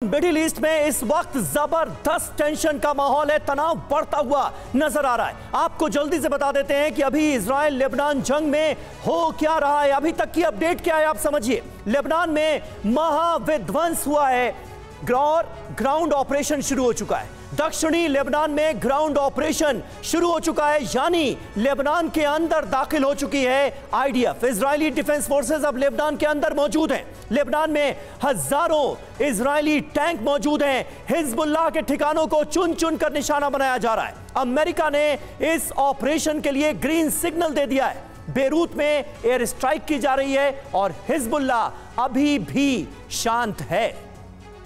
Middle east में इस वक्त जबरदस्त टेंशन का माहौल है, तनाव बढ़ता हुआ नजर आ रहा है। आपको जल्दी से बता देते हैं कि अभी इजराइल लेबनान जंग में हो क्या रहा है, अभी तक की अपडेट क्या है आप समझिए। लेबनान में महाविध्वंस हुआ है और ग्राउंड ऑपरेशन शुरू हो चुका है। दक्षिणी लेबनान में ग्राउंड ऑपरेशन शुरू हो चुका है, यानी लेबनान के अंदर दाखिल हो चुकी है आईडीएफ। इजरायली डिफेंस फोर्सेस अब लेबनान के अंदर मौजूद हैं। लेबनान में हजारों इजरायली टैंक मौजूद हैं। हिजबुल्लाह के ठिकानों को चुन चुन कर निशाना बनाया जा रहा है। अमेरिका ने इस ऑपरेशन के लिए ग्रीन सिग्नल दे दिया है। बेरूत में एयर स्ट्राइक की जा रही है और हिजबुल्लाह अभी भी शांत है।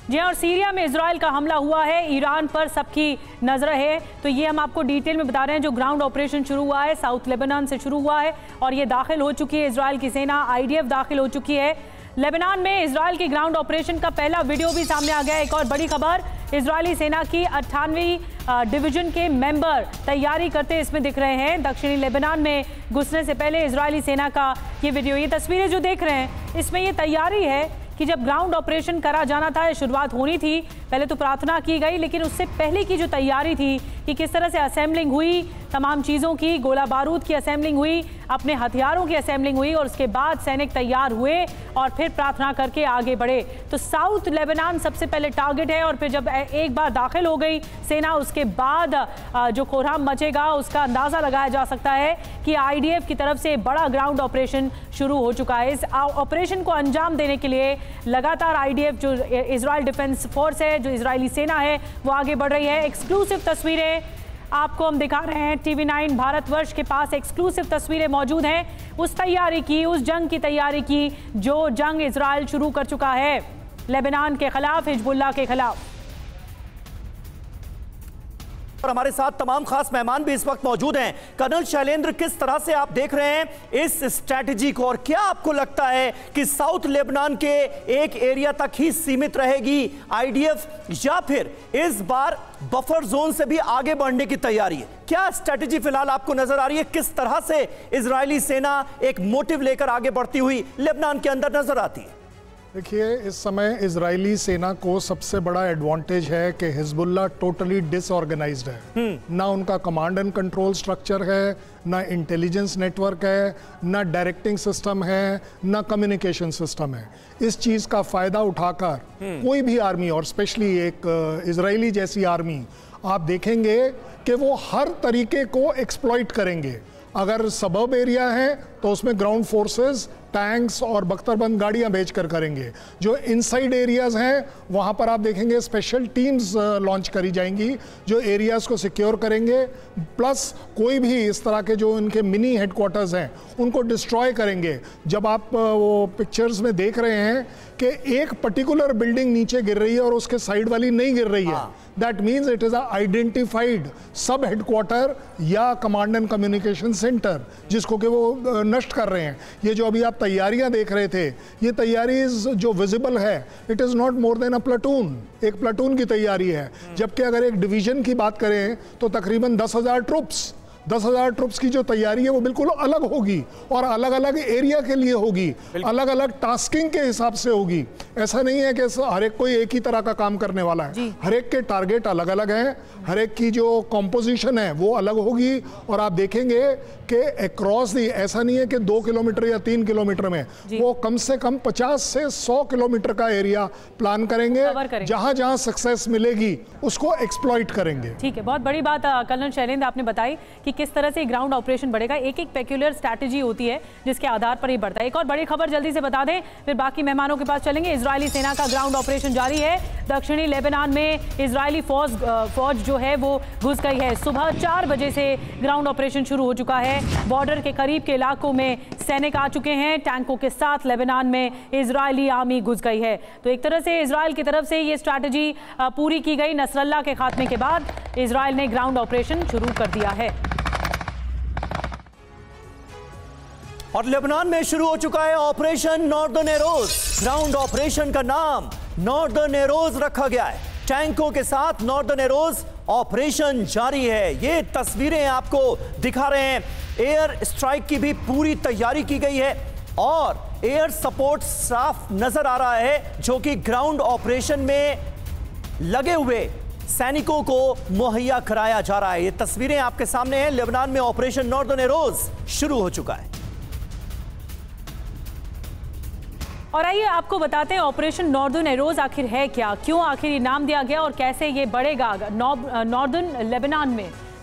जी और सीरिया में इजराइल का हमला हुआ है, ईरान पर सबकी नजर है, तो ये हम आपको डिटेल में बता रहे हैं। जो ग्राउंड ऑपरेशन शुरू हुआ है साउथ लेबनान से शुरू हुआ है और ये दाखिल हो चुकी है इजराइल की सेना, आईडीएफ दाखिल हो चुकी है लेबनान में। इजराइल की ग्राउंड ऑपरेशन का पहला वीडियो भी सामने आ गया है। एक और बड़ी खबर, इजरायली सेना की 98वीं डिवीजन के मेंबर तैयारी करते इसमें दिख रहे हैं। दक्षिणी लेबनान में घुसने से पहले इजरायली सेना का ये वीडियो, ये तस्वीरें जो देख रहे हैं इसमें ये तैयारी है कि जब ग्राउंड ऑपरेशन करा जाना था, शुरुआत होनी थी, पहले तो प्रार्थना की गई, लेकिन उससे पहले की जो तैयारी थी कि किस तरह से असेंबलिंग हुई, तमाम चीज़ों की, गोला बारूद की असेंबलिंग हुई, अपने हथियारों की असेंबलिंग हुई और उसके बाद सैनिक तैयार हुए और फिर प्रार्थना करके आगे बढ़े। तो साउथ लेबनान सबसे पहले टारगेट है और फिर जब एक बार दाखिल हो गई सेना, उसके बाद जो कोहराम मचेगा उसका अंदाज़ा लगाया जा सकता है कि आईडीएफ की तरफ से बड़ा ग्राउंड ऑपरेशन शुरू हो चुका है। इस ऑपरेशन को अंजाम देने के लिए लगातार आईडीएफ जो इजराइल डिफेंस फोर्स है, जो इजरायली सेना है, वो आगे बढ़ रही है। एक्सक्लूसिव तस्वीरें आपको हम दिखा रहे हैं। TV9 भारतवर्ष के पास एक्सक्लूसिव तस्वीरें मौजूद हैं उस तैयारी की, उस जंग की तैयारी की जो जंग इजराइल शुरू कर चुका है लेबनान के खिलाफ, हिजबुल्लाह के खिलाफ। और हमारे साथ तमाम खास मेहमान भी इस वक्त मौजूद हैं। कर्नल शैलेंद्र, किस तरह से आप देख रहे हैं इस स्ट्रैटेजी को और क्या आपको लगता है कि साउथ लेबनान के एक एरिया तक ही सीमित रहेगी आईडीएफ या फिर इस बार बफर जोन से भी आगे बढ़ने की तैयारी है? क्या स्ट्रैटेजी फिलहाल आपको नजर आ रही है? किस तरह से इजरायली सेना एक मोटिव लेकर आगे बढ़ती हुई लेबनान के अंदर नजर आती है? देखिए, इस समय इजरायली सेना को सबसे बड़ा एडवांटेज है कि हिजबुल्लाह टोटली डिसऑर्गेनाइज्ड है। ना उनका कमांड एंड कंट्रोल स्ट्रक्चर है, ना इंटेलिजेंस नेटवर्क है, ना डायरेक्टिंग सिस्टम है, ना कम्युनिकेशन सिस्टम है। इस चीज़ का फ़ायदा उठाकर कोई भी आर्मी और स्पेशली एक इजरायली जैसी आर्मी आप देखेंगे कि वो हर तरीके को एक्सप्लॉइट करेंगे। अगर सबब एरिया है तो उसमें ग्राउंड फोर्सेस टैंक्स और बख्तरबंद गाड़ियां भेजकर करेंगे। जो इनसाइड एरियाज हैं वहां पर आप देखेंगे स्पेशल टीम्स लॉन्च करी जाएंगी जो एरियाज को सिक्योर करेंगे, प्लस कोई भी इस तरह के जो इनके मिनी हेडक्वार्टर्स हैं उनको डिस्ट्रॉय करेंगे। जब आप वो पिक्चर्स में देख रहे हैं कि एक पर्टिकुलर बिल्डिंग नीचे गिर रही है और उसके साइड वाली नहीं गिर रही है, that means it is identified सब हेडक्वार्टर या कमांड एंड कम्युनिकेशन सेंटर जिसको कि वो नष्ट कर रहे हैं। ये जो अभी आप तैयारियां देख रहे थे, ये तैयारी जो विजिबल है, it is not more than a platoon, एक प्लाटून की तैयारी है। जबकि अगर एक डिवीजन की बात करें तो तकरीबन 10,000 ट्रुप्स, 10,000 ट्रुप्स की जो तैयारी है वो बिल्कुल अलग होगी और अलग अलग एरिया के लिए होगी, अलग अलग टास्किंग के हिसाब से होगी। ऐसा नहीं है कि हर एक कोई एक ही तरह का काम करने वाला है। हर एक के टारगेट अलग अलग हैं, हर एक की जो कॉम्पोजिशन है वो अलग होगी। और आप देखेंगे कि अक्रॉस दी, ऐसा नहीं है कि 2 किलोमीटर या 3 किलोमीटर में, वो कम से कम 50 से 100 किलोमीटर का एरिया प्लान करेंगे। जहां जहां सक्सेस मिलेगी उसको एक्सप्लॉइट करेंगे। ठीक है, बहुत बड़ी बात कर्नल शैलेंद्र आपने बताई कि किस तरह से ग्राउंड ऑपरेशन बढ़ेगा। एक एक पेक्यूलर स्ट्रैटेजी होती है जिसके आधार पर ही बढ़ता है। एक और बड़ी खबर जल्दी से बता दें, फिर बाकी मेहमानों के पास चलेंगे। इजरायली सेना का ग्राउंड ऑपरेशन जारी है। दक्षिणी लेबनान में इजरायली फौज जो है वो घुस गई है। सुबह 4 बजे से ग्राउंड ऑपरेशन शुरू हो चुका है। बॉर्डर के करीब के इलाकों में सैनिक आ चुके हैं, टैंकों के साथ लेबनान में इजरायली आर्मी घुस गई है। तो एक तरह से इजराइल की तरफ से ये स्ट्रैटेजी पूरी की गई। नसरल्ला के खात्मे के बाद इजराइल ने ग्राउंड ऑपरेशन शुरू कर दिया है और लेबनान में शुरू हो चुका है operation northern arrows. Ground operation का नाम नॉर्दर्न एरोज रखा गया है। टैंकों के साथ नॉर्दर्न एरोज ऑपरेशन जारी है। ये तस्वीरें आपको दिखा रहे हैं। एयर स्ट्राइक की भी पूरी तैयारी की गई है और एयर सपोर्ट साफ नजर आ रहा है, जो कि ग्राउंड ऑपरेशन में लगे हुए सैनिकों को मुहैया कराया जा रहा है। ये तस्वीरें आपके सामने हैं। लेबनान में ऑपरेशन नॉर्दर्न एरोज शुरू हो चुका है। और आइए आपको बताते हैं ऑपरेशन नॉर्दर्न एरोज आखिर है क्या, क्यों आखिर ये नाम दिया गया और कैसे ये बढ़ेगा। नॉर्दर्न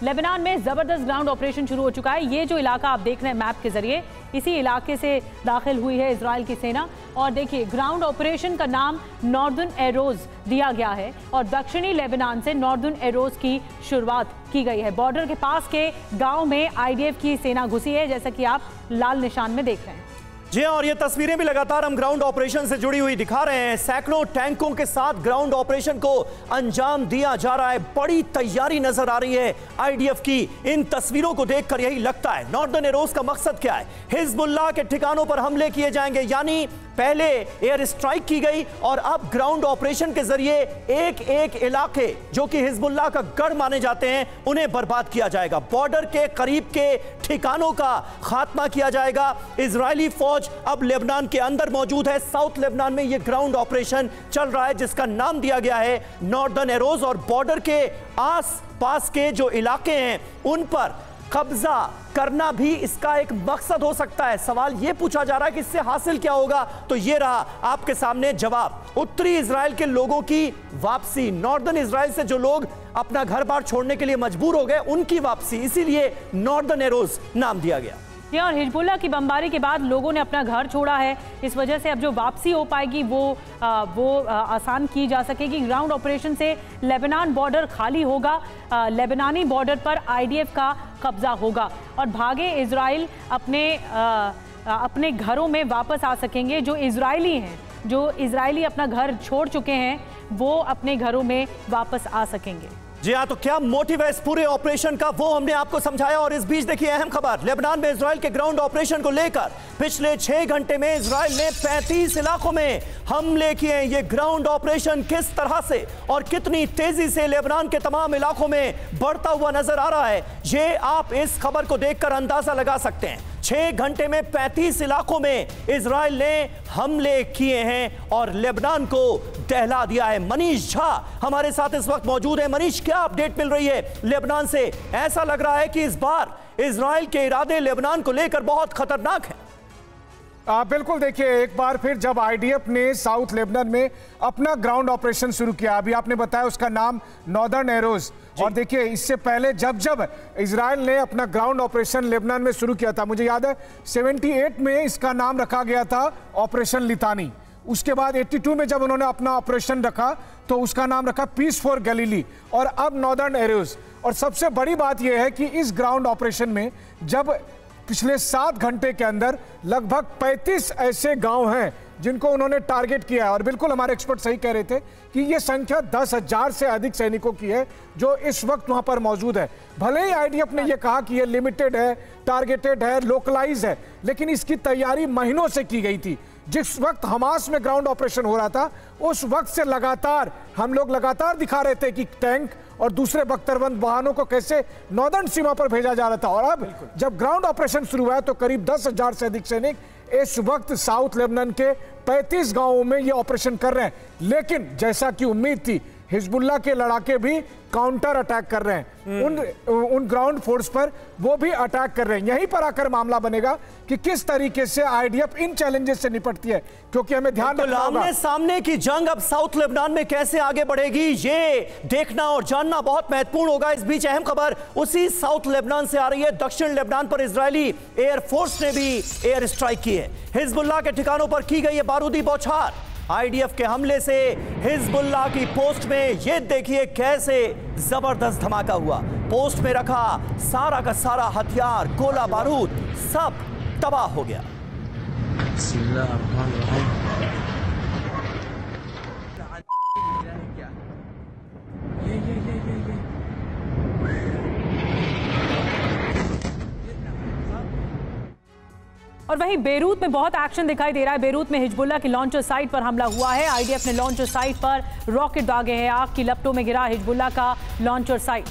लेबनान में जबरदस्त ग्राउंड ऑपरेशन शुरू हो चुका है। ये जो इलाका आप देख रहे हैं मैप के जरिए, इसी इलाके से दाखिल हुई है इजराइल की सेना। और देखिए ग्राउंड ऑपरेशन का नाम नॉर्दर्न एरोज दिया गया है और दक्षिणी लेबनान से नॉर्दर्न एरोज की शुरुआत की गई है। बॉर्डर के पास के गांव में आईडीएफ की सेना घुसी है, जैसा कि आप लाल निशान में देख रहे हैं। जी और ये तस्वीरें भी लगातार हम ग्राउंड ऑपरेशन से जुड़ी हुई दिखा रहे हैं। सैकड़ों टैंकों के साथ ग्राउंड ऑपरेशन को अंजाम दिया जा रहा है। बड़ी तैयारी नजर आ रही है आईडीएफ की। इन तस्वीरों को देखकर यही लगता है नॉर्दर्न एरोज का मकसद क्या है। हिजबुल्लाह के ठिकानों पर हमले किए जाएंगे, यानी पहले एयर स्ट्राइक की गई और अब ग्राउंड ऑपरेशन के जरिए एक एक इलाके जो कि हिजबुल्लाह का गढ़ माने जाते हैं उन्हें बर्बाद किया जाएगा। बॉर्डर के करीब के ठिकानों का खात्मा किया जाएगा। इजरायली फौज अब लेबनान के अंदर मौजूद है। साउथ लेबनान में यह ग्राउंड ऑपरेशन चल रहा है जिसका नाम दिया गया है नॉर्दर्न एरोज। और बॉर्डर के आस पास के जो इलाके हैं उन पर कब्जा करना भी इसका एक मकसद हो सकता है। सवाल यह पूछा जा रहा है कि इससे हासिल क्या होगा, तो यह रहा आपके सामने जवाब। उत्तरी इजराइल के लोगों की वापसी, नॉर्दर्न इजराइल से जो लोग अपना घर बार छोड़ने के लिए मजबूर हो गए उनकी वापसी, इसीलिए नॉर्दर्न एरोज नाम दिया गया। और हिजबुल्लाह की बमबारी के बाद लोगों ने अपना घर छोड़ा है, इस वजह से अब जो वापसी हो पाएगी वो आसान की जा सकेगी। ग्राउंड ऑपरेशन से लेबनान बॉर्डर खाली होगा, लेबनानी बॉर्डर पर आईडीएफ का कब्जा होगा और भागे इजराइल अपने घरों में वापस आ सकेंगे। जो इजरायली अपना घर छोड़ चुके हैं वो अपने घरों में वापस आ सकेंगे। जी हाँ, तो क्या मोटिव है इस पूरे ऑपरेशन का वो हमने आपको समझाया। और इस बीच देखिए अहम खबर, लेबनान में इजराइल के ग्राउंड ऑपरेशन को लेकर पिछले 6 घंटे में इजराइल ने 35 इलाकों में हमले किए। ये ग्राउंड ऑपरेशन किस तरह से और कितनी तेजी से लेबनान के तमाम इलाकों में बढ़ता हुआ नजर आ रहा है, ये आप इस खबर को देखकर अंदाजा लगा सकते हैं। 6 घंटे में 35 इलाकों में इजराइल ने हमले किए हैं और लेबनान को दहला दिया है। मनीष झा हमारे साथ इस वक्त मौजूद है। मनीष, क्या अपडेट मिल रही है लेबनान से? ऐसा लग रहा है कि इस बार इजराइल के इरादे लेबनान को लेकर बहुत खतरनाक हैं। बिल्कुल, देखिए एक बार फिर जब आईडीएफ ने साउथ लेबनान में अपना ग्राउंड ऑपरेशन शुरू किया, अभी आपने बताया उसका नाम नॉर्दर्न एरोज, और देखिए इससे पहले जब इजराइल ने अपना ग्राउंड ऑपरेशन लेबनान में शुरू किया था, मुझे याद है 78 में इसका नाम रखा गया था ऑपरेशन लितानी। उसके बाद 82 में जब उन्होंने अपना ऑपरेशन रखा तो उसका नाम रखा पीस फॉर गलीली और अब नॉर्दर्न एरोज। और सबसे बड़ी बात यह है कि इस ग्राउंड ऑपरेशन में जब पिछले 7 घंटे के अंदर लगभग 35 ऐसे गांव हैं जिनको उन्होंने टारगेट किया है। और बिल्कुल हमारे एक्सपर्ट सही कह रहे थे कि ये संख्या 10,000 से अधिक सैनिकों की है जो इस वक्त वहां पर मौजूद है। भले ही आईडीएफ ने ये कहा कि ये लिमिटेड है, टारगेटेड है, लोकलाइज है, लेकिन इसकी तैयारी महीनों से की गई थी। जिस वक्त हमास में ग्राउंड ऑपरेशन हो रहा था उस वक्त से लगातार हम लोग दिखा रहे थे कि टैंक और दूसरे बख्तरबंद वाहनों को कैसे नॉर्दर्न सीमा पर भेजा जा रहा था। और अब जब ग्राउंड ऑपरेशन शुरू हुआ तो करीब 10,000 से अधिक सैनिक इस वक्त साउथ लेबनान के 35 गांवों में ये ऑपरेशन कर रहे हैं। लेकिन जैसा कि उम्मीद थी, हिजबुल्लाह के लड़ाके भी काउंटर अटैक कर रहे हैं उन ग्राउंड फोर्स पर, वो भी अटैक कर रहे हैं। यहीं पर आकर मामला बनेगा कि किस तरीके से आईडीएफ इन चैलेंजेस से निपटती है, क्योंकि हमें ध्यान रखना होगा आमने सामने की जंग अब साउथ लेबनान में कैसे आगे बढ़ेगी ये देखना और जानना बहुत महत्वपूर्ण होगा। इस बीच अहम खबर उसी साउथ लेबनान से आ रही है। दक्षिण लेबनान पर इजरायली एयरफोर्स ने भी एयर स्ट्राइक की है। हिजबुल्लाह के ठिकानों पर की गई है बारूदी बौछार। आईडीएफ के हमले से हिजबुल्लाह की पोस्ट में ये देखिए कैसे जबरदस्त धमाका हुआ। पोस्ट में रखा सारा का सारा हथियार, गोला बारूद सब तबाह हो गया। और वहीं बेरूत में बहुत एक्शन दिखाई दे रहा है। बेरूत में हिजबुल्लाह की लॉन्चर साइट पर हमला हुआ है। आईडीएफ ने लॉन्चर साइट पर रॉकेट दागे हैं। आग की लपटों में गिरा हिजबुल्लाह का लॉन्चर साइट।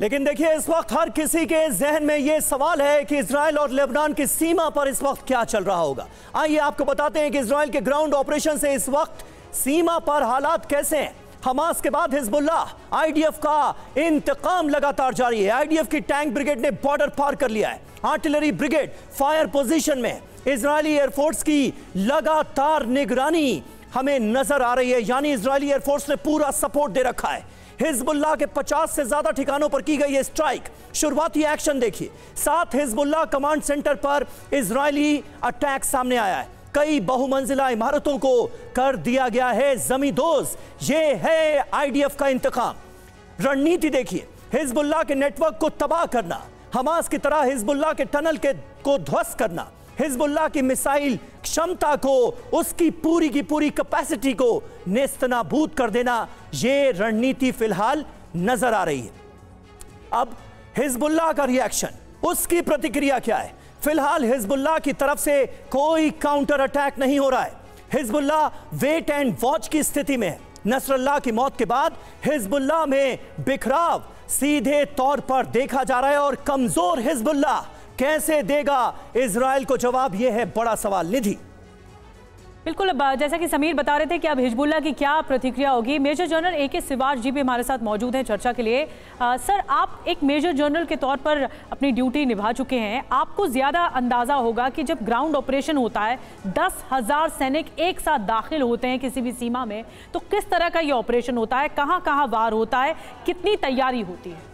लेकिन देखिए, इस वक्त हर किसी के जहन में यह सवाल है कि इजराइल और लेबनान की सीमा पर इस वक्त क्या चल रहा होगा। आइए आपको बताते हैं कि इजराइल के ग्राउंड ऑपरेशन से इस वक्त सीमा पर हालात कैसे हैं। हमास के बाद हिजबुल्लाह, आईडीएफ का इंतकाम लगातार जारी है। आईडीएफ की टैंक ब्रिगेड ने बॉर्डर पार कर लिया है। आर्टिलरी ब्रिगेड फायर पोजीशन में। इजरायली एयरफोर्स की लगातार निगरानी हमें नजर आ रही है, यानी इजरायली एयरफोर्स ने पूरा सपोर्ट दे रखा है। हिजबुल्लाह के 50 से ज्यादा ठिकानों पर की गई है स्ट्राइक। शुरुआती एक्शन देखिए, 7 हिजबुल्लाह कमांड सेंटर पर इजरायली अटैक सामने आया है। कई बहुमंजिला इमारतों को कर दिया गया है जमींदोज। ये है आईडीएफ का इंतकाम। रणनीति देखिए, हिजबुल्लाह के नेटवर्क को तबाह करना, हमास की तरह हिजबुल्लाह के टनल को ध्वस्त करना, हिजबुल्लाह की मिसाइल क्षमता को, उसकी पूरी की पूरी कैपेसिटी को नेस्तनाबूद कर देना, यह रणनीति फिलहाल नजर आ रही है। अब हिजबुल्लाह का रिएक्शन, उसकी प्रतिक्रिया क्या है? फिलहाल हिजबुल्लाह की तरफ से कोई काउंटर अटैक नहीं हो रहा है। हिजबुल्लाह वेट एंड वॉच की स्थिति में है। नसरुल्लाह की मौत के बाद हिजबुल्लाह में बिखराव सीधे तौर पर देखा जा रहा है और कमजोर हिजबुल्लाह कैसे देगा इजराइल को जवाब? यह है बड़ा सवाल। निधि, बिल्कुल, जैसा कि समीर बता रहे थे कि अब हिजबुल्लाह की क्या प्रतिक्रिया होगी। मेजर जनरल AK सिवार जी भी हमारे साथ मौजूद हैं चर्चा के लिए। सर, आप एक मेजर जनरल के तौर पर अपनी ड्यूटी निभा चुके हैं, आपको ज़्यादा अंदाज़ा होगा कि जब ग्राउंड ऑपरेशन होता है, 10,000 सैनिक एक साथ दाखिल होते हैं किसी भी सीमा में, तो किस तरह का ये ऑपरेशन होता है, कहाँ कहाँ वार होता है, कितनी तैयारी होती है?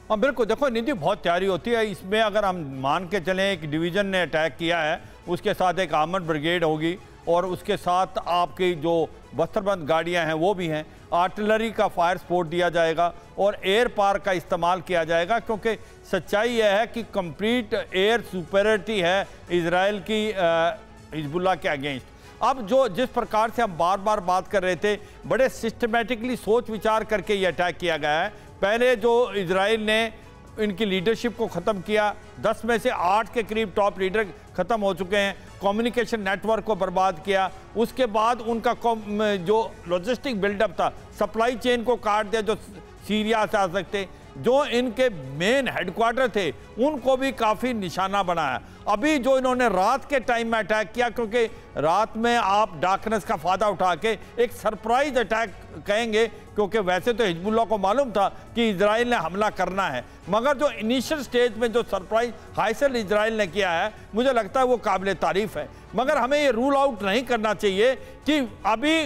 हाँ बिल्कुल, देखो निधि, बहुत तैयारी होती है इसमें। अगर हम मान के चलें एक डिवीज़न ने अटैक किया है, उसके साथ एक आर्मर्ड ब्रिगेड होगी और उसके साथ आपकी जो बस्तरबंद गाड़ियां हैं वो भी हैं। आर्टिलरी का फायर सपोर्ट दिया जाएगा और एयर पार का इस्तेमाल किया जाएगा, क्योंकि सच्चाई यह है कि कंप्लीट एयर सुपेरियरिटी है इजराइल की हिजबुल्लाह के अगेंस्ट। अब जो जिस प्रकार से हम बार बार बात कर रहे थे, बड़े सिस्टमेटिकली सोच विचार करके ये अटैक किया गया है। पहले जो इजराइल ने इनकी लीडरशिप को ख़त्म किया, 10 में से 8 के करीब टॉप लीडर ख़त्म हो चुके हैं। कम्युनिकेशन नेटवर्क को बर्बाद किया। उसके बाद उनका जो लॉजिस्टिक बिल्डअप था, सप्लाई चेन को काट दिया, जो सीरिया से आ सकते, जो इनके मेन हेडक्वार्टर थे उनको भी काफ़ी निशाना बनाया। अभी जो इन्होंने रात के टाइम में अटैक किया, क्योंकि रात में आप डार्कनेस का फ़ायदा उठा के एक सरप्राइज अटैक कहेंगे, क्योंकि वैसे तो हिजबुल्लाह को मालूम था कि इजराइल ने हमला करना है, मगर जो इनिशियल स्टेज में जो सरप्राइज हासिल इजराइल ने किया है, मुझे लगता है वो काबिल तारीफ़ है। मगर हमें ये रूल आउट नहीं करना चाहिए कि अभी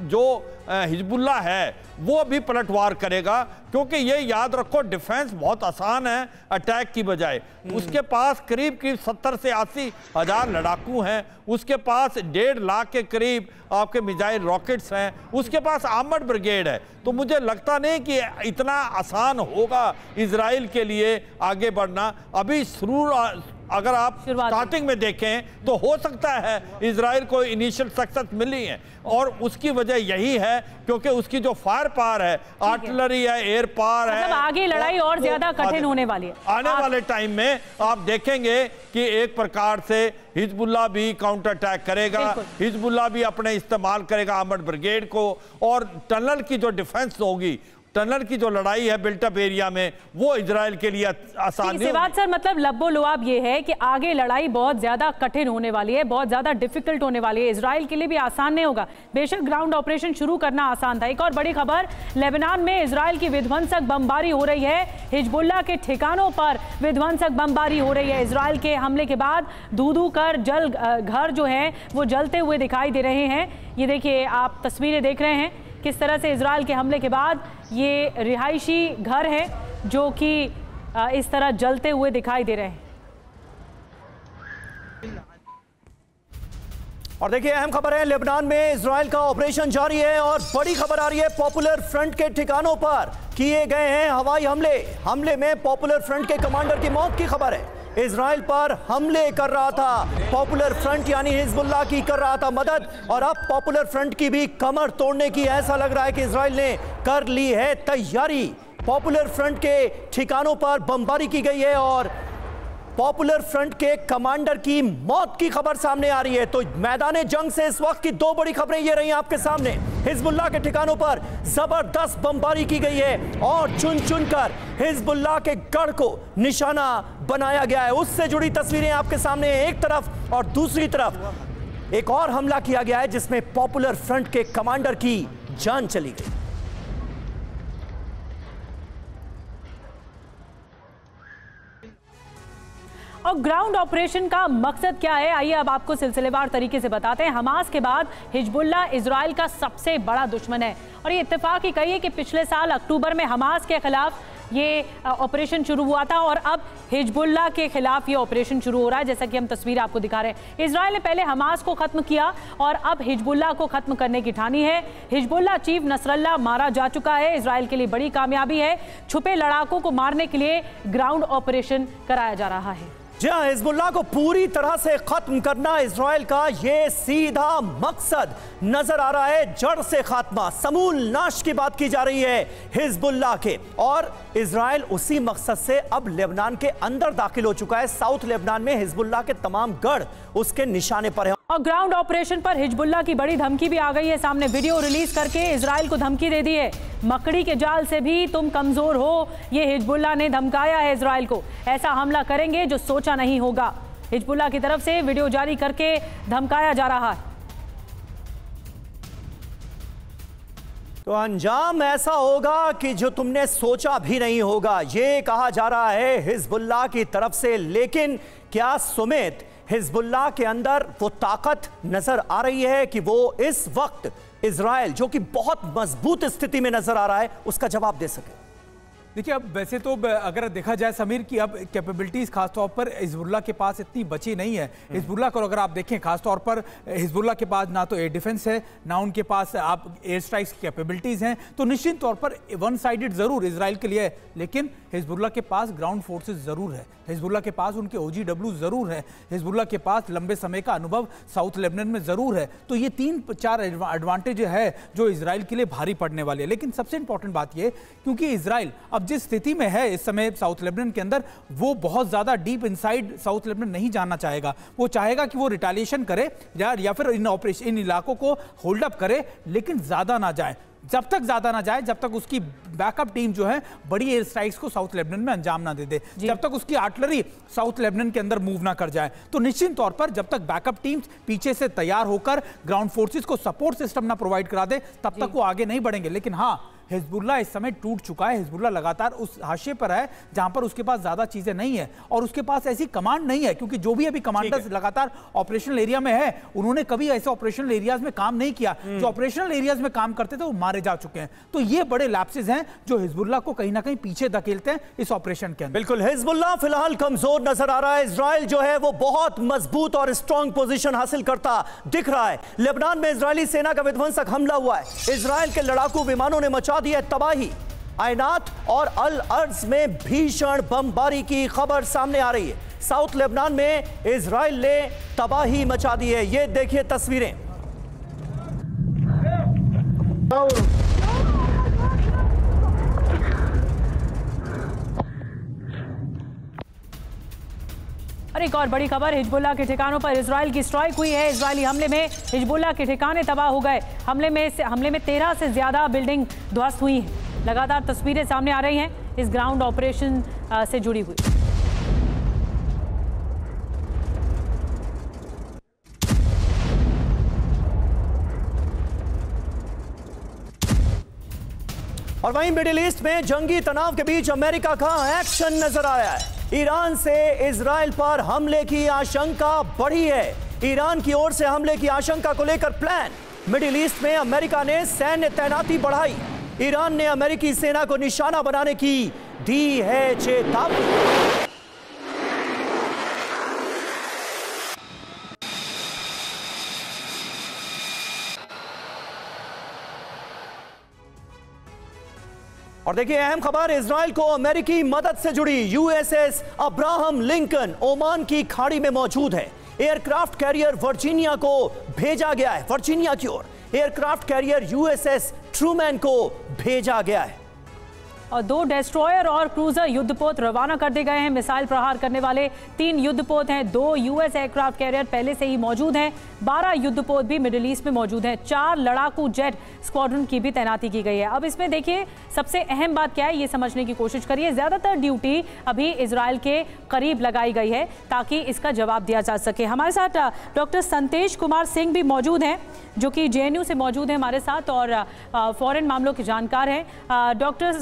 जो हिजबुल्लाह है वो भी पलटवार करेगा, क्योंकि ये याद रखो डिफेंस बहुत आसान है अटैक की बजाय। उसके पास करीब 70 से 80 हज़ार लड़ाकू हैं, उसके पास 1.5 लाख के करीब आपके मिसाइल रॉकेट्स हैं, उसके पास आर्मर्ड ब्रिगेड है। तो मुझे लगता नहीं कि इतना आसान होगा इजराइल के लिए आगे बढ़ना। अभी शुरू अगर आप स्टार्टिंग में देखें तो हो सकता है इजराइल को इनिशियल सक्सेस मिली है, और उसकी वजह यही है क्योंकि उसकी जो फायर पावर है, आर्टिलरी है, एयर पावर है, आगे लड़ाई और ज्यादा कठिन होने वाली है। आने वाले टाइम में आप देखेंगे कि एक प्रकार से हिजबुल्लाह भी काउंटर अटैक करेगा, हिजबुल्लाह भी अपने इस्तेमाल करेगा आर्मर्ड ब्रिगेड को, और टनल की जो डिफेंस होगी, टनल की जो लड़ाई है बिल्टअप एरिया में, वो इजराइल के लिए आसान नहीं होगी। सर, मतलब लब्बो लुआब ये है कि आगे लड़ाई बहुत ज्यादा कठिन होने वाली है, बहुत ज्यादा डिफिकल्ट होने वाली है, इजराइल के लिए भी आसान नहीं होगा। बेशक ग्राउंड ऑपरेशन शुरू करना आसान था। एक और बड़ी खबर, लेबनान में इजराइल की विध्वंसक बमबारी हो रही है, हिजबुल्लाह के ठिकानों पर विध्वंसक बमबारी हो रही है। इजराइल के हमले के बाद धू-धू कर घर जो है वो जलते हुए दिखाई दे रहे हैं। ये देखिए, आप तस्वीरें देख रहे हैं किस तरह से इजराइल के हमले के बाद ये रिहायशी घर हैं जो कि इस तरह जलते हुए दिखाई दे रहे हैं। और देखिए, अहम खबर है, लेबनान में इजराइल का ऑपरेशन जारी है और बड़ी खबर आ रही है, पॉपुलर फ्रंट के ठिकानों पर किए गए हैं हवाई हमले में पॉपुलर फ्रंट के कमांडर की मौत की खबर है। इजराइल पर हमले कर रहा था पॉपुलर फ्रंट, यानी हिजबुल्लाह की कर रहा था मदद, और अब पॉपुलर फ्रंट की भी कमर तोड़ने की ऐसा लग रहा है कि इजराइल ने कर ली है तैयारी। पॉपुलर फ्रंट के ठिकानों पर बमबारी की गई है और पॉपुलर फ्रंट के कमांडर की मौत की खबर सामने आ रही है। तो मैदान जंग से इस वक्त की दो बड़ी खबरें ये रही आपके सामने। हिजबुल्लाह के ठिकानों पर जबरदस्त बमबारी की गई है और चुन चुनकर हिजबुल्लाह के गढ़ को निशाना बनाया गया है। उससे जुड़ी तस्वीरें आपके सामने एक तरफ, और दूसरी तरफ एक और हमला किया गया है जिसमें पॉपुलर फ्रंट के कमांडर की जान चली गई। और ग्राउंड ऑपरेशन का मकसद क्या है, आइए अब आपको सिलसिलेवार तरीके से बताते हैं। हमास के बाद हिजबुल्लाह इजराइल का सबसे बड़ा दुश्मन है और ये इत्तेफाक ही कहिए कि पिछले साल अक्टूबर में हमास के खिलाफ ये ऑपरेशन शुरू हुआ था और अब हिजबुल्लाह के खिलाफ ये ऑपरेशन शुरू हो रहा है, जैसा कि हम तस्वीर आपको दिखा रहे हैं। इजराइल ने पहले हमास को खत्म किया और अब हिजबुल्लाह को खत्म करने की ठानी है। हिजबुल्लाह चीफ नसरल्लाह मारा जा चुका है। इजराइल के लिए बड़ी कामयाबी है। छुपे लड़ाकों को मारने के लिए ग्राउंड ऑपरेशन कराया जा रहा है। जी हाँ, हिजबुल्लाह को पूरी तरह से खत्म करना इजराइल का ये सीधा मकसद नजर आ रहा है। जड़ से खात्मा, समूल नाश की बात की जा रही है हिजबुल्लाह के, और इजराइल उसी मकसद से अब लेबनान के अंदर दाखिल हो चुका है। साउथ लेबनान में हिजबुल्लाह के तमाम गढ़ उसके निशाने पर है। और ग्राउंड ऑपरेशन पर हिजबुल्लाह की बड़ी धमकी भी आ गई है सामने। वीडियो रिलीज करके इजराइल को धमकी दे दी है। मकड़ी के जाल से भी तुम कमजोर हो, ये हिजबुल्लाह ने धमकाया है इजराइल को। ऐसा हमला करेंगे जो सोचा नहीं होगा। हिजबुल्लाह की तरफ से वीडियो जारी करके धमकाया जा रहा है। तो अंजाम ऐसा होगा कि जो तुमने सोचा भी नहीं होगा, ये कहा जा रहा है हिजबुल्लाह की तरफ से। लेकिन क्या सुमित, हिजबुल्लाह के अंदर वो ताकत नजर आ रही है कि वो इस वक्त इजराइल, जो कि बहुत मजबूत स्थिति में नजर आ रहा है, उसका जवाब दे सके? देखिए, अब वैसे तो अगर देखा जाए समीर की अब कैपेबिलिटीज़ खासतौर पर हिजबुल्लाह के पास इतनी बची नहीं है। हिजबुल्लाह को अगर आप देखें खासतौर पर हिजबुल्लाह के पास ना तो एयर डिफेंस है, ना उनके पास आप एयर स्ट्राइक्स की कैपेबिलिटीज़ हैं। तो निश्चित तौर पर वन साइडेड ज़रूर इजराइल के लिए है, लेकिन हिजबुल्लाह के पास ग्राउंड फोर्सेज ज़रूर है। हिजबुल्लाह के पास उनके OGW ज़रूर है। हिजबुल्लाह के पास लंबे समय का अनुभव साउथ लेबनान में ज़रूर है। तो ये 3-4 एडवांटेज है जो इजराइल के लिए भारी पड़ने वाले हैं। लेकिन सबसे इंपॉर्टेंट बात ये, क्योंकि इजराइल अब जिस स्थिति में है इस समय साउथ लेबनान के अंदर, वो बहुत ज्यादा डीप इनसाइड साउथ लेबनान नहीं जाना चाहेगा। वो चाहेगा कि वो रिटेलिएशन करे या फिर इन इलाकों को होल्ड अप करे, लेकिन ज्यादा ना जाए। जब तक ज्यादा ना जाए, जब तक उसकी बैकअप टीम जो है बड़ी एयर स्ट्राइक्स को साउथ लेबनान में अंजाम ना दे दे, जब तक उसकी आर्टिलरी साउथ लेबनान के अंदर मूव ना कर जाए, तो निश्चित तौर पर जब तक बैकअप टीम्स पीछे से तैयार होकर ग्राउंड फोर्सेस को सपोर्ट सिस्टम ना प्रोवाइड करा दे, तब तक वो आगे नहीं बढ़ेंगे। लेकिन हाँ, हिजबुल्लाह इस समय टूट चुका है। हिजबुल्लाह लगातार उस हाशिए पर है जहां पर उसके पास ज्यादा चीजें नहीं है और उसके पास ऐसी कमांड नहीं है, क्योंकि जो भी अभी कमांडर्स लगातार ऑपरेशनल एरिया में है, उन्होंने कभी ऐसे ऑपरेशनल एरियाज में काम नहीं किया। जो ऑपरेशनल एरियाज में काम करते थे वो मारे जा चुके हैं। तो ये बड़े लैप्सेस हैं जो हिजबुल्लाह को कहीं ना कहीं पीछे धकेलते हैं इस ऑपरेशन के अंदर। बिल्कुल, हिजबुल्लाह फिलहाल कमजोर नजर आ रहा है। इजराइल जो है वो बहुत मजबूत और स्ट्रॉन्ग पोजीशन हासिल करता दिख रहा है। लेबनान में इजरायली सेना का विध्वंसक हमला हुआ है। इजराइल के लड़ाकू विमानों ने मचा दी है तबाही। आयनात और अल अर्ज में भीषण बमबारी की खबर सामने आ रही है। साउथ लेबनान में इजराइल ने तबाही मचा दी है। ये देखिए तस्वीरें। और एक और बड़ी खबर, हिजबुल्लाह के ठिकानों पर इजराइल की स्ट्राइक हुई है। इजरायली हमले में हिजबुल्लाह के ठिकाने तबाह हो गए। हमले में 13 से ज्यादा बिल्डिंग ध्वस्त हुई हैं। लगातार तस्वीरें सामने आ रही हैं इस ग्राउंड ऑपरेशन से जुड़ी हुई। और वहीं मिडिल ईस्ट में जंगी तनाव के बीच अमेरिका का एक्शन नजर आया है। ईरान से इजराइल पर हमले की आशंका बढ़ी है। ईरान की ओर से हमले की आशंका को लेकर प्लान। मिडिल ईस्ट में अमेरिका ने सैन्य तैनाती बढ़ाई। ईरान ने अमेरिकी सेना को निशाना बनाने की दी है चेतावनी। और देखिए अहम खबर, इजराइल को अमेरिकी मदद से जुड़ी। USS अब्राहम लिंकन ओमान की खाड़ी में मौजूद है। एयरक्राफ्ट कैरियर वर्जीनिया को भेजा गया है। वर्जीनिया की ओर एयरक्राफ्ट कैरियर USS ट्रूमैन को भेजा गया है। और 2 डेस्ट्रॉयर और क्रूजर युद्धपोत रवाना कर दिए गए हैं। मिसाइल प्रहार करने वाले 3 युद्धपोत हैं, 2 यूएस एयरक्राफ्ट कैरियर पहले से ही मौजूद हैं, 12 युद्धपोत भी मिडिल ईस्ट में मौजूद हैं, 4 लड़ाकू जेट स्क्वाड्रन की भी तैनाती की गई है। अब इसमें देखिए सबसे अहम बात क्या है ये समझने की कोशिश करिए। ज़्यादातर ड्यूटी अभी इजराइल के करीब लगाई गई है ताकि इसका जवाब दिया जा सके। हमारे साथ डॉक्टर संतेश कुमार सिंह भी मौजूद हैं जो कि जेएनयू से मौजूद हैं हमारे साथ और फॉरेन मामलों के जानकार हैं। डॉक्टर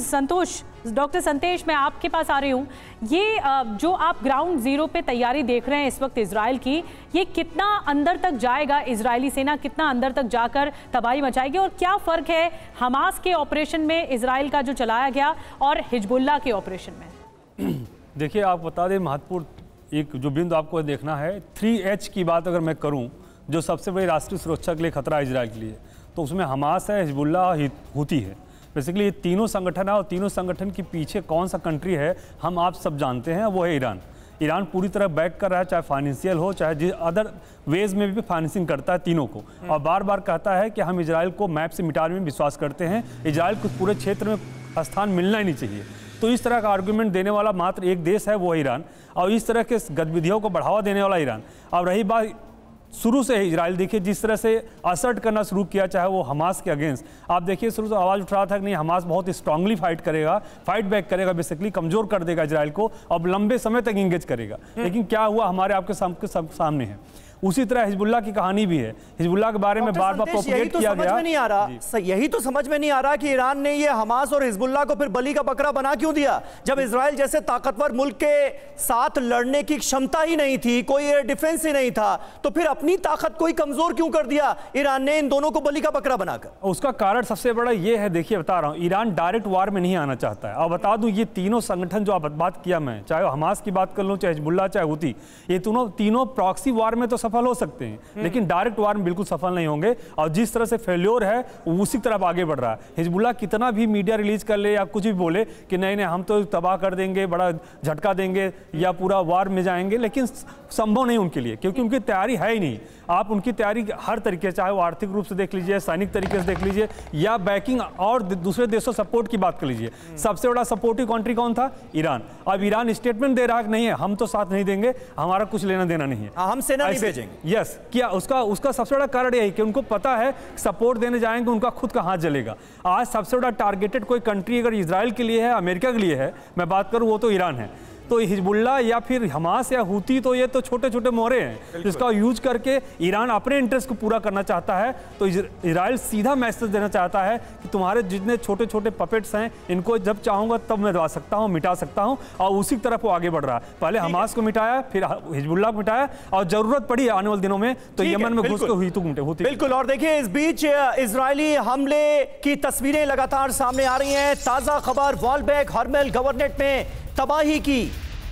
संतेश मैं आपके पास आ रही हूँ। ये जो आप ग्राउंड जीरो पे तैयारी देख रहे हैं इस वक्त इजराइल की, ये कितना अंदर तक जाएगा? इजरायली सेना कितना अंदर तक जाकर तबाही मचाएगी और क्या फ़र्क है हमास के ऑपरेशन में इजराइल का जो चलाया गया और हिजबुल्लाह के ऑपरेशन में? देखिए, आप बता दें, महत्वपूर्ण एक जो बिंदु आपको देखना है, 3H की बात अगर मैं करूं, जो सबसे बड़ी राष्ट्रीय सुरक्षा के लिए खतरा है इजराइल के लिए, तो उसमें हमास है, हिजबुल्लाह, हुती है। बेसिकली ये तीनों संगठन है और तीनों संगठन के पीछे कौन सा कंट्री है हम आप सब जानते हैं, वो है ईरान। ईरान पूरी तरह बैक कर रहा है, चाहे फाइनेंशियल हो चाहे जिस अदर वेज में भी फाइनेंसिंग करता है तीनों को, और बार बार कहता है कि हम इजराइल को मैप से मिटाने में विश्वास करते हैं, इजराइल को पूरे क्षेत्र में स्थान मिलना ही नहीं चाहिए। तो इस तरह का आर्गूमेंट देने वाला मात्र एक देश है, वो है ईरान, और इस तरह के गतिविधियों को बढ़ावा देने वाला ईरान। अब रही बात शुरू से ही इजराइल, देखिए जिस तरह से असर्ट करना शुरू किया, चाहे वो हमास के अगेंस्ट, आप देखिए शुरू से आवाज़ उठ रहा था कि नहीं हमास बहुत स्ट्रांगली फाइट बैक करेगा, बेसिकली कमज़ोर कर देगा इजराइल को और लंबे समय तक इंगेज करेगा। लेकिन क्या हुआ हमारे आपके सामने है। उसी तरह हिजबुल्लाह की कहानी भी है। हिजबुल्लाह के बारे में बार बार प्रोपेगेट किया गया। यही तो समझ में नहीं आ रहा कि ईरान ने ये हमास और हिजबुल्लाह को फिर बलि का बकरा बना क्यों दिया, जब इजराइल जैसे ताकतवर मुल्क के साथ लड़ने की क्षमता ही नहीं थी, कोई एयर डिफेंस ही नहीं था, तो फिर अपनी ताकत को ही कमजोर क्यों कर दिया ईरान ने इन दोनों को बलि का बकरा बनाकर? उसका कारण सबसे बड़ा ये है, देखिए बता रहा हूँ, ईरान डायरेक्ट वार में नहीं आना चाहता है। और बता दूं, ये तीनों संगठन जो आप बात किया, मैं चाहे हमास की बात कर लूँ, चाहे हिजबुल्लाह, चाहे हुती, ये तीनों प्रॉक्सी वार में तो सफल हो सकते हैं लेकिन डायरेक्ट वार में बिल्कुल सफल नहीं होंगे। और जिस तरह से फेल्योर है उसी तरफ आगे बढ़ रहा है। हिजबुल्लाह कितना भी मीडिया रिलीज कर ले या कुछ भी बोले कि नहीं नहीं हम तो तबाह कर देंगे, बड़ा झटका देंगे या पूरा वार में जाएंगे, लेकिन संभव नहीं उनके लिए, क्योंकि उनकी तैयारी है ही नहीं। आप उनकी तैयारी हर तरीके से, चाहे वो आर्थिक रूप से देख लीजिए, सैनिक तरीके से देख लीजिए, या बैकिंग और दूसरे देशों सपोर्ट की बात कर लीजिए। सबसे बड़ा सपोर्टिव कंट्री कौन था? ईरान। अब ईरान स्टेटमेंट दे रहा है कि नहीं है, हम तो साथ नहीं देंगे, हमारा कुछ लेना देना नहीं है, हम सेना नहीं भेजेंगे। यस, क्या उसका सबसे बड़ा कारण यही कि उनको पता है सपोर्ट देने जाएंगे उनका खुद का हाथ जलेगा। आज सबसे बड़ा टारगेटेड कोई कंट्री अगर इजराइल के लिए है, अमेरिका के लिए है, मैं बात करूं, वो तो ईरान है। तो हिजबुल्लाह या फिर हमास या हुती, तो ये तो छोटे छोटे मोहरे हैं जिसका यूज करके ईरान अपने इंटरेस्ट को पूरा करना चाहता है। तो इजराइल सीधा मैसेज देना चाहता है कि तुम्हारे जितने छोटे छोटे पपेट्स हैं, इनको जब चाहूंगा तब मैं दबा सकता हूं, मिटा सकता हूं, और उसी तरफ वो आगे बढ़ रहा है। पहले हमास को मिटाया, फिर हिजबुल्लाह को मिटाया, और जरूरत पड़ी आने वाले दिनों में तो यमन में घुस के हुती। बिल्कुल। और देखिए, इस बीच इजरायली हमले की तस्वीरें लगातार सामने आ रही हैं। ताजा खबर, वॉलबैक हरमेल गवर्नेट में तबाही की,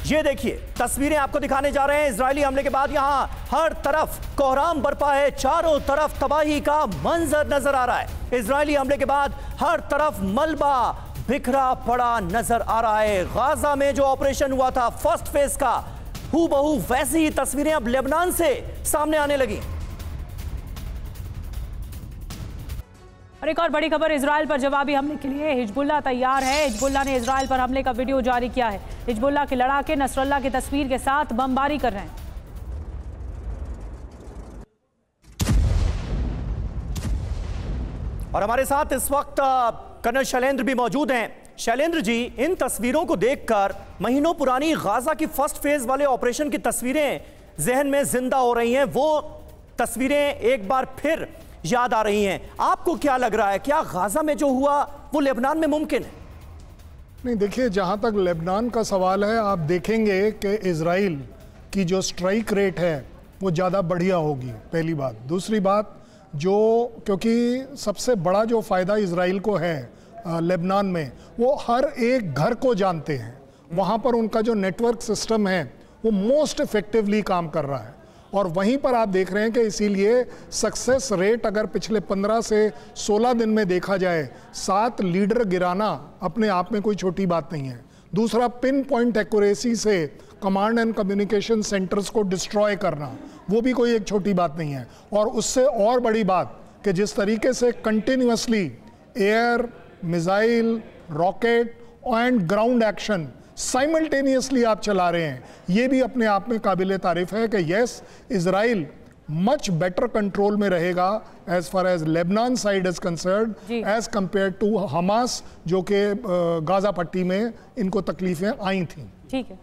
ये देखिए तस्वीरें आपको दिखाने जा रहे हैं। इजरायली हमले के बाद यहां हर तरफ कोहराम बरपा है, चारों तरफ तबाही का मंजर नजर आ रहा है। इजरायली हमले के बाद हर तरफ मलबा बिखरा पड़ा नजर आ रहा है। गाजा में जो ऑपरेशन हुआ था फर्स्ट फेज का, हूबहू वैसी ही तस्वीरें अब लेबनान से सामने आने लगी। और एक और बड़ी खबर, इजराइल पर जवाबी हमले के लिए हिजबुल्लाह तैयार है। हिजबुल्लाह ने इजराइल पर हमले का वीडियो जारी किया है। हिजबुल्लाह के लड़ाके नसरल्लाह की तस्वीर के साथ बमबारी कर रहे हैं। और हमारे साथ इस वक्त कर्नल शैलेंद्र भी मौजूद हैं। शैलेंद्र जी, इन तस्वीरों को देखकर महीनों पुरानी गाजा की फर्स्ट फेज वाले ऑपरेशन की तस्वीरें जहन में जिंदा हो रही हैं। वो तस्वीरें एक बार फिर याद आ रही हैं। आपको क्या लग रहा है, क्या गाजा में जो हुआ वो लेबनान में मुमकिन है? नहीं, देखिए, जहां तक लेबनान का सवाल है, आप देखेंगे कि इजराइल की जो स्ट्राइक रेट है वो ज़्यादा बढ़िया होगी, पहली बात। दूसरी बात, जो क्योंकि सबसे बड़ा जो फ़ायदा इजराइल को है लेबनान में, वो हर एक घर को जानते हैं। वहाँ पर उनका जो नेटवर्क सिस्टम है वो मोस्ट इफेक्टिवली काम कर रहा है, और वहीं पर आप देख रहे हैं कि इसीलिए सक्सेस रेट अगर पिछले 15 से 16 दिन में देखा जाए, 7 लीडर गिराना अपने आप में कोई छोटी बात नहीं है। दूसरा, पिन पॉइंट एक्यूरेसी से कमांड एंड कम्युनिकेशन सेंटर्स को डिस्ट्रॉय करना, वो भी कोई एक छोटी बात नहीं है। और उससे और बड़ी बात कि जिस तरीके से continuously air, missile, rocket and ground action simultaneously आप चला रहे हैं, ये भी अपने आप में काबिल तारीफ है कि yes, Israel much better control में रहेगा as far as Lebanon side is concerned as compare to Hamas, जो कि गाजा पट्टी में इनको तकलीफें आई थी। ठीक है,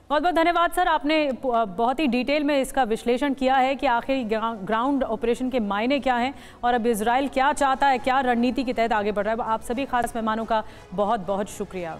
बहुत बहुत धन्यवाद सर, आपने बहुत ही डिटेल में इसका विश्लेषण किया है कि आखिर ग्राउंड ऑपरेशन के मायने क्या हैं और अब इजराइल क्या चाहता है, क्या रणनीति के तहत आगे बढ़ रहा है। आप सभी खास मेहमानों का बहुत बहुत शुक्रिया।